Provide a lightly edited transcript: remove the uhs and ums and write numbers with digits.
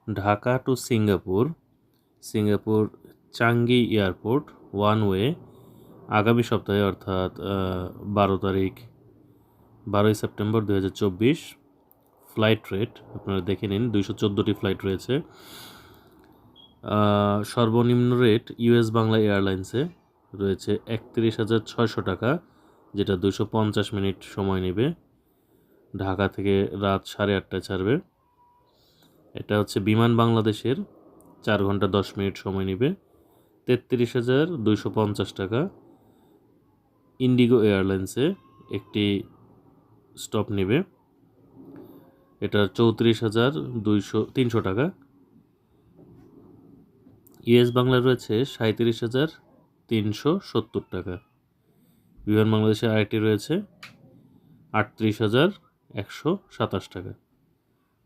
Dhaka to Singapore, Singapore Changi airport one way আগামী সপ্তাহে অর্থাৎ 12 সেপ্টেম্বর 2024। ফ্লাইট রেট আপনারা দেখে নিন, 214টি ফ্লাইট রয়েছে। সর্বনিম্ন রেট ইউএস বাংলা এয়ারলাইন্সে রয়েছে 31,600 টাকা, যেটা 250 মিনিট সময় নেবে। ঢাকা থেকে রাত 8:30টায় ছাড়বে। এটা হচ্ছে বিমান বাংলাদেশের 4 ঘন্টা 10 মিনিট সময় নেবে, 33,250 টাকা। ইন্ডিগো এয়ারলাইন্সে একটি স্টপ নেবে, এটা 34,300 টাকা। ইউএস বাংলা রয়েছে 37,370 টাকা। বিমান বাংলাদেশে আরেকটি রয়েছে 38,127 টাকা।